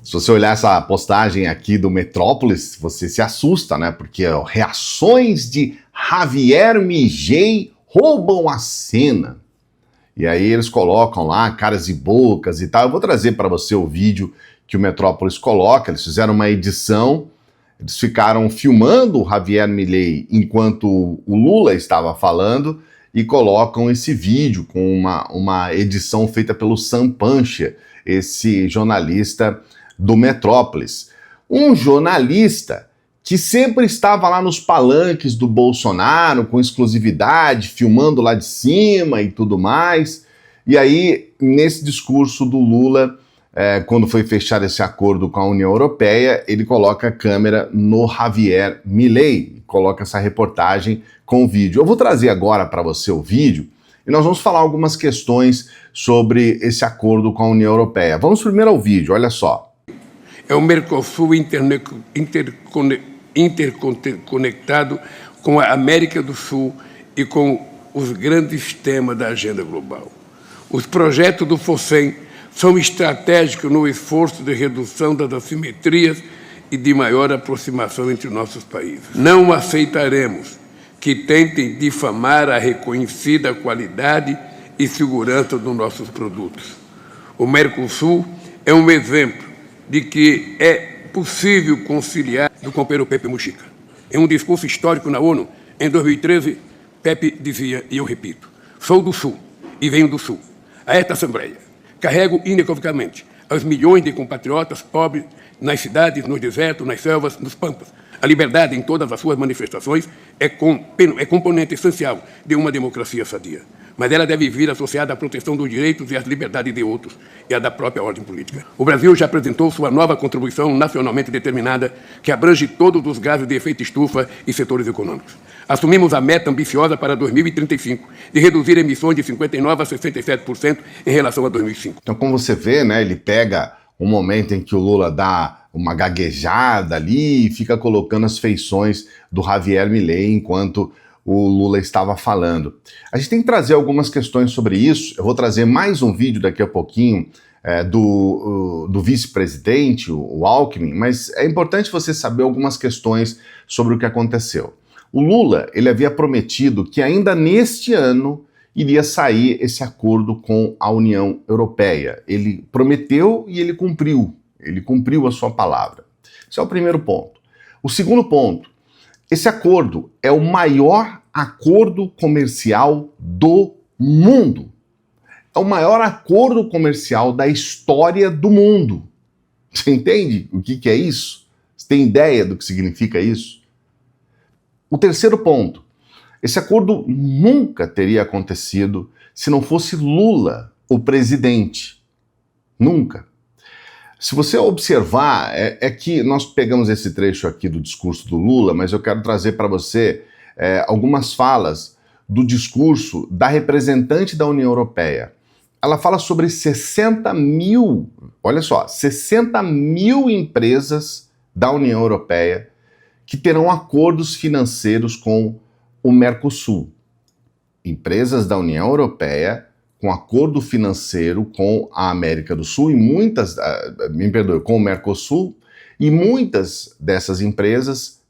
Se você olhar essa postagem aqui do Metrópolis, você se assusta, né? Porque reações de Javier Milei roubam a cena. E aí eles colocam lá caras e bocas e tal. Eu vou trazer para você o vídeo que o Metrópolis coloca. Eles fizeram uma edição, eles ficaram filmando o Javier Milei enquanto o Lula estava falando e colocam esse vídeo com uma edição feita pelo Sam Pancha, esse jornalista do Metrópolis. Um jornalista que sempre estava lá nos palanques do Bolsonaro, com exclusividade, filmando lá de cima e tudo mais. E aí, nesse discurso do Lula, quando foi fechado esse acordo com a União Europeia, ele coloca a câmera no Javier Milei, coloca essa reportagem com o vídeo. Eu vou trazer agora para você o vídeo e nós vamos falar algumas questões sobre esse acordo com a União Europeia. Vamos primeiro ao vídeo, olha só. É o Mercosul interconectado com a América do Sul e com os grandes temas da agenda global. Os projetos do FOSEM são estratégicos no esforço de redução das assimetrias e de maior aproximação entre nossos países. Não aceitaremos que tentem difamar a reconhecida qualidade e segurança dos nossos produtos. O Mercosul é um exemplo de que é possível conciliar do companheiro Pepe Mujica. Em um discurso histórico na ONU, em 2013, Pepe dizia, e eu repito, sou do Sul e venho do Sul. A esta Assembleia carrego inequivocamente aos milhões de compatriotas pobres nas cidades, nos desertos, nas selvas, nos pampas. A liberdade, em todas as suas manifestações, é componente essencial de uma democracia sadia. Mas ela deve vir associada à proteção dos direitos e às liberdades de outros e à da própria ordem política. O Brasil já apresentou sua nova contribuição nacionalmente determinada, que abrange todos os gases de efeito estufa e setores econômicos. Assumimos a meta ambiciosa para 2035 de reduzir emissões de 59% a 67% em relação a 2005. Então, como você vê, né, ele pega um momento em que o Lula dá uma gaguejada ali e fica colocando as feições do Javier Milei enquanto o Lula estava falando. A gente tem que trazer algumas questões sobre isso. Eu vou trazer mais um vídeo daqui a pouquinho do vice-presidente, o Alckmin, mas é importante você saber algumas questões sobre o que aconteceu. O Lula, ele havia prometido que ainda neste ano iria sair esse acordo com a União Europeia. Ele prometeu e ele cumpriu a sua palavra. Esse é o primeiro ponto. O segundo ponto, esse acordo é o maior acordo comercial do mundo. É o maior acordo comercial da história do mundo. Você entende o que é isso? Você tem ideia do que significa isso? O terceiro ponto, esse acordo nunca teria acontecido se não fosse Lula o presidente. Nunca. Se você observar, é que nós pegamos esse trecho aqui do discurso do Lula, mas eu quero trazer para você algumas falas do discurso da representante da União Europeia. Ela fala sobre 60 mil, olha só, 60 mil empresas da União Europeia que terão acordos financeiros com o Mercosul. Empresas da União Europeia com acordo financeiro com a América do Sul e com o Mercosul, e muitas dessas empresas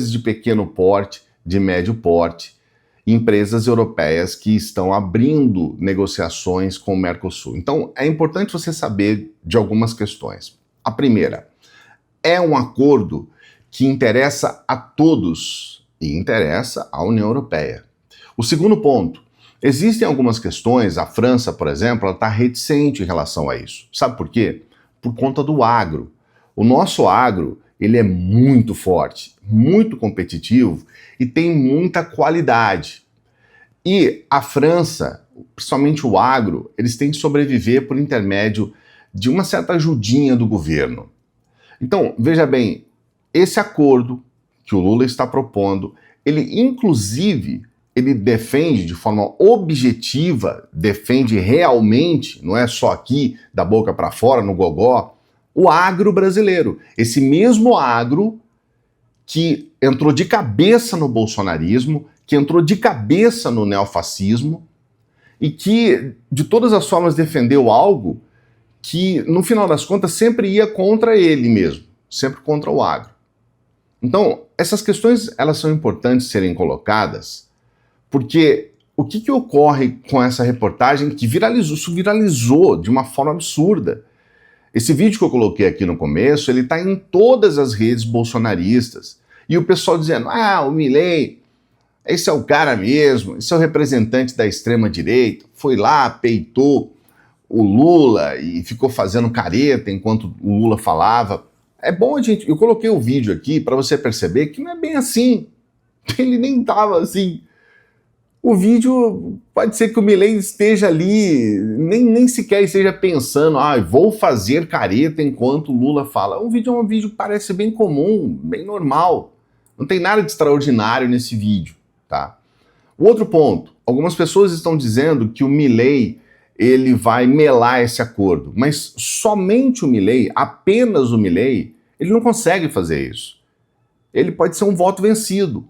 de pequeno porte, de médio porte, empresas europeias que estão abrindo negociações com o Mercosul. Então, é importante você saber de algumas questões. A primeira, é um acordo que interessa a todos e interessa à União Europeia. O segundo ponto, existem algumas questões, a França, por exemplo, ela está reticente em relação a isso. Sabe por quê? Por conta do agro. O nosso agro, ele é muito forte, muito competitivo e tem muita qualidade. E a França, principalmente o agro, eles têm que sobreviver por intermédio de uma certa ajudinha do governo. Então, veja bem, esse acordo que o Lula está propondo, ele inclusive ele defende de forma objetiva, defende realmente, não é só aqui da boca para fora, no gogó, o agro brasileiro. Esse mesmo agro que entrou de cabeça no bolsonarismo, que entrou de cabeça no neofascismo e que, de todas as formas, defendeu algo que, no final das contas, sempre ia contra ele mesmo, sempre contra o agro. Então, essas questões, elas são importantes serem colocadas, porque o que ocorre com essa reportagem que viralizou de uma forma absurda? Esse vídeo que eu coloquei aqui no começo, ele está em todas as redes bolsonaristas. E o pessoal dizendo, o Milei, esse é o cara mesmo, esse é o representante da extrema-direita, foi lá, peitou o Lula e ficou fazendo careta enquanto o Lula falava. É bom eu coloquei o vídeo aqui para você perceber que não é bem assim. Ele nem estava assim. O vídeo, pode ser que o Milei esteja ali, nem sequer esteja pensando, vou fazer careta enquanto o Lula fala. O vídeo é um vídeo que parece bem comum, bem normal. Não tem nada de extraordinário nesse vídeo, tá? O outro ponto, algumas pessoas estão dizendo que o Milei, ele vai melar esse acordo, mas somente o Milei, apenas o Milei, ele não consegue fazer isso. Ele pode ser um voto vencido.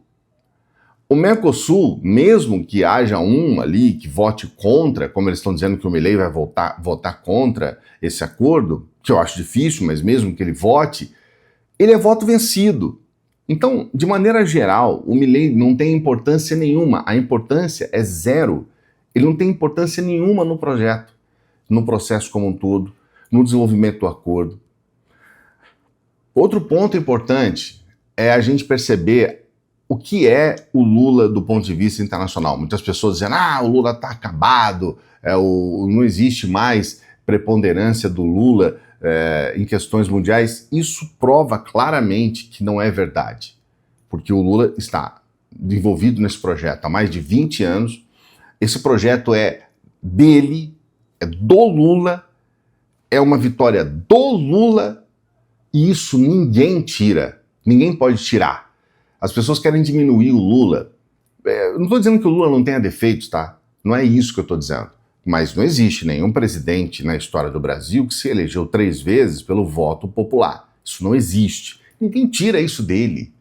O Mercosul, mesmo que haja um ali que vote contra, como eles estão dizendo que o Milei vai votar contra esse acordo, que eu acho difícil, mas mesmo que ele vote, ele é voto vencido. Então, de maneira geral, o Milei não tem importância nenhuma, a importância é zero. Ele não tem importância nenhuma no projeto, no processo como um todo, no desenvolvimento do acordo. Outro ponto importante é a gente perceber o que é o Lula do ponto de vista internacional. Muitas pessoas dizendo, o Lula está acabado, não existe mais preponderância do Lula em questões mundiais. Isso prova claramente que não é verdade, porque o Lula está envolvido nesse projeto há mais de 20 anos. Esse projeto é dele, é do Lula, é uma vitória do Lula, e isso ninguém tira, ninguém pode tirar. As pessoas querem diminuir o Lula. Eu não estou dizendo que o Lula não tenha defeitos, tá? Não é isso que eu estou dizendo. Mas não existe nenhum presidente na história do Brasil que se elegeu 3 vezes pelo voto popular. Isso não existe. Ninguém tira isso dele,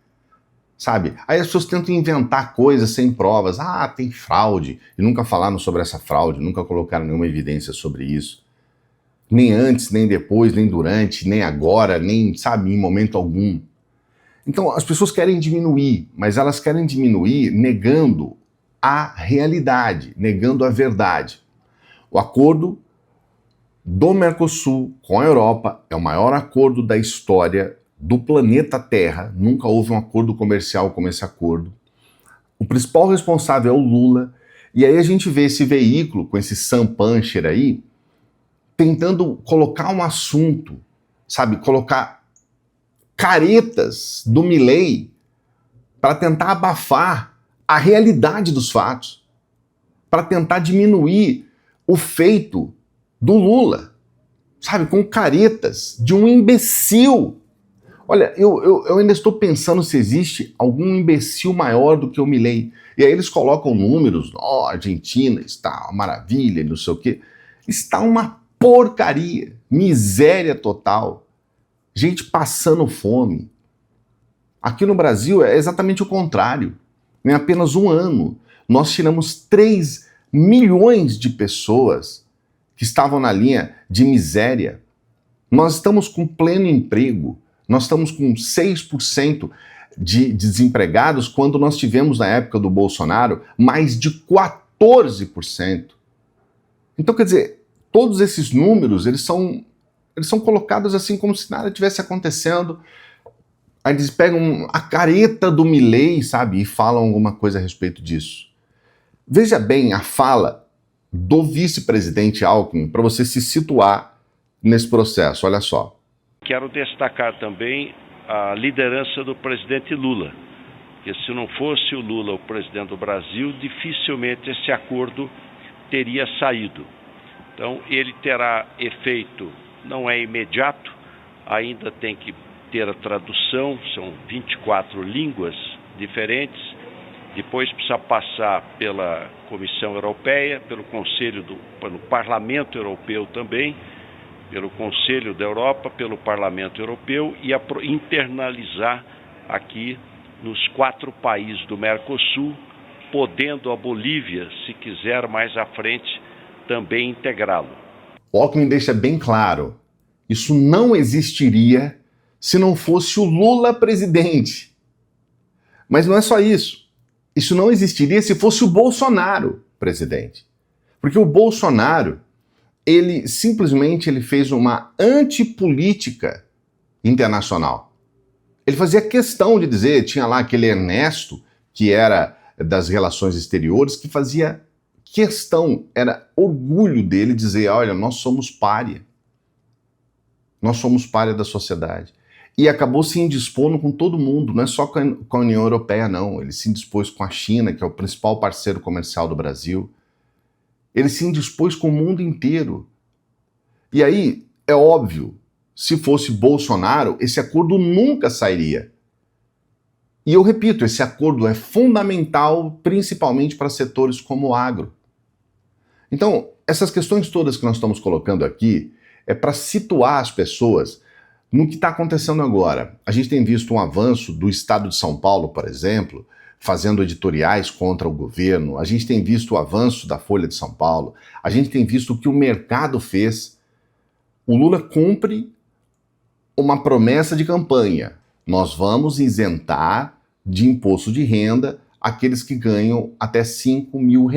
sabe? Aí as pessoas tentam inventar coisas sem provas. Tem fraude. E nunca falaram sobre essa fraude, nunca colocaram nenhuma evidência sobre isso. Nem antes, nem depois, nem durante, nem agora, nem, sabe, em momento algum. Então, as pessoas querem diminuir, mas elas querem diminuir negando a realidade, negando a verdade. O acordo do Mercosul com a Europa é o maior acordo da história do planeta Terra. Nunca houve um acordo comercial como esse acordo. O principal responsável é o Lula. E aí a gente vê esse veículo, com esse Sam Puncher aí, tentando colocar um assunto, sabe, colocar caretas do Milei para tentar abafar a realidade dos fatos, para tentar diminuir o feito do Lula, sabe, com caretas de um imbecil. Olha, eu ainda estou pensando se existe algum imbecil maior do que o Milei. E aí eles colocam números, Argentina está uma maravilha, não sei o quê. Está uma porcaria, miséria total. Gente passando fome. Aqui no Brasil é exatamente o contrário. Em apenas um ano, nós tiramos 3 milhões de pessoas que estavam na linha de miséria. Nós estamos com pleno emprego. Nós estamos com 6% de desempregados, quando nós tivemos, na época do Bolsonaro, mais de 14%. Então, quer dizer, todos esses números, eles são colocados assim como se nada tivesse acontecendo. Aí eles pegam a careta do Milei, sabe, e falam alguma coisa a respeito disso. Veja bem a fala do vice-presidente Alckmin para você se situar nesse processo. Olha só. Quero destacar também a liderança do presidente Lula, que se não fosse o Lula o presidente do Brasil, dificilmente esse acordo teria saído. Então ele terá efeito, não é imediato, ainda tem que ter a tradução, são 24 línguas diferentes, depois precisa passar pela Comissão Europeia, pelo Parlamento Europeu também, pelo Conselho da Europa, pelo Parlamento Europeu e internalizar aqui nos 4 países do Mercosul, podendo a Bolívia, se quiser mais à frente, também integrá-lo. O Alckmin deixa bem claro, isso não existiria se não fosse o Lula presidente. Mas não é só isso. Isso não existiria se fosse o Bolsonaro presidente. Porque o Bolsonaro, ele simplesmente fez uma antipolítica internacional. Ele fazia questão de dizer, tinha lá aquele Ernesto, que era das relações exteriores, que fazia questão, era orgulho dele dizer, olha, nós somos pária. Nós somos pária da sociedade. E acabou se indispondo com todo mundo, não é só com a União Europeia, não. Ele se indispôs com a China, que é o principal parceiro comercial do Brasil. Ele se indispôs com o mundo inteiro. E aí, é óbvio, se fosse Bolsonaro, esse acordo nunca sairia. E eu repito, esse acordo é fundamental, principalmente para setores como o agro. Então, essas questões todas que nós estamos colocando aqui é para situar as pessoas no que está acontecendo agora. A gente tem visto um avanço do Estado de São Paulo, por exemplo, fazendo editoriais contra o governo. A gente tem visto o avanço da Folha de São Paulo. A gente tem visto o que o mercado fez. O Lula cumpre uma promessa de campanha. Nós vamos isentar de imposto de renda aqueles que ganham até R$5 mil.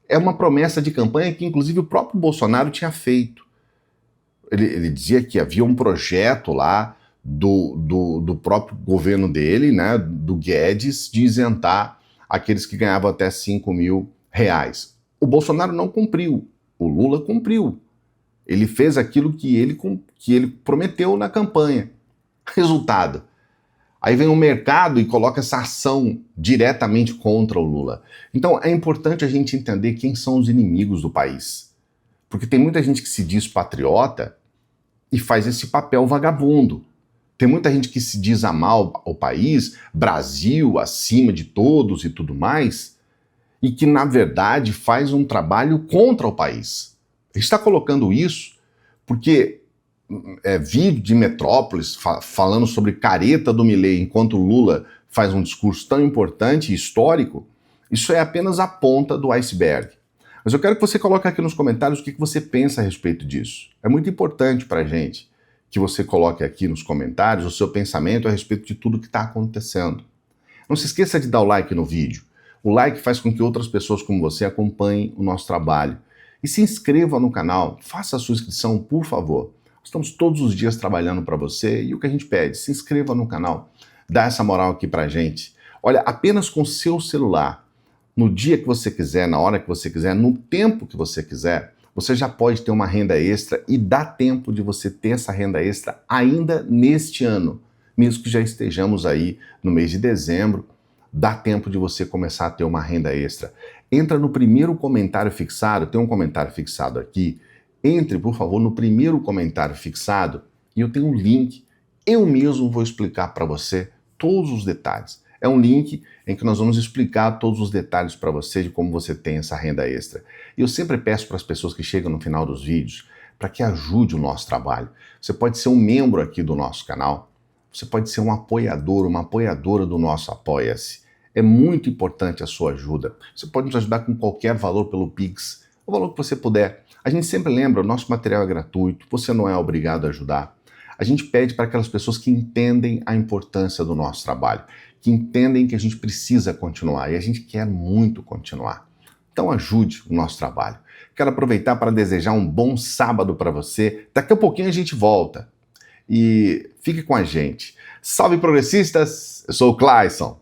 É uma promessa de campanha que, inclusive, o próprio Bolsonaro tinha feito. Ele dizia que havia um projeto lá do próprio governo dele, né, do Guedes, de isentar aqueles que ganhavam até R$5 mil. O Bolsonaro não cumpriu, o Lula cumpriu. Ele fez aquilo que ele prometeu na campanha. Resultado. Aí vem o mercado e coloca essa ação diretamente contra o Lula. Então é importante a gente entender quem são os inimigos do país. Porque tem muita gente que se diz patriota e faz esse papel vagabundo. Tem muita gente que se diz amar o país, Brasil acima de todos e tudo mais, e que na verdade faz um trabalho contra o país. A gente está colocando isso porque vídeo de Metrópolis falando sobre careta do Milei enquanto o Lula faz um discurso tão importante e histórico, isso é apenas a ponta do iceberg. Mas eu quero que você coloque aqui nos comentários o que você pensa a respeito disso. É muito importante para a gente que você coloque aqui nos comentários o seu pensamento a respeito de tudo que está acontecendo. Não se esqueça de dar o like no vídeo. O like faz com que outras pessoas como você acompanhem o nosso trabalho. E se inscreva no canal, faça a sua inscrição, por favor. Estamos todos os dias trabalhando para você e o que a gente pede, se inscreva no canal, dá essa moral aqui pra gente. Olha, apenas com seu celular, no dia que você quiser, na hora que você quiser, no tempo que você quiser, você já pode ter uma renda extra e dá tempo de você ter essa renda extra ainda neste ano, mesmo que já estejamos aí no mês de dezembro, dá tempo de você começar a ter uma renda extra. Entra no primeiro comentário fixado, tem um comentário fixado aqui, entre, por favor, no primeiro comentário fixado e eu tenho um link. Eu mesmo vou explicar para você todos os detalhes. É um link em que nós vamos explicar todos os detalhes para você de como você tem essa renda extra. E eu sempre peço para as pessoas que chegam no final dos vídeos para que ajude o nosso trabalho. Você pode ser um membro aqui do nosso canal. Você pode ser um apoiador, uma apoiadora do nosso Apoia-se. É muito importante a sua ajuda. Você pode nos ajudar com qualquer valor pelo Pix, o valor que você puder. A gente sempre lembra, o nosso material é gratuito, você não é obrigado a ajudar. A gente pede para aquelas pessoas que entendem a importância do nosso trabalho, que entendem que a gente precisa continuar e a gente quer muito continuar. Então ajude o nosso trabalho. Quero aproveitar para desejar um bom sábado para você. Daqui a pouquinho a gente volta. E fique com a gente. Salve progressistas, eu sou o Clayson.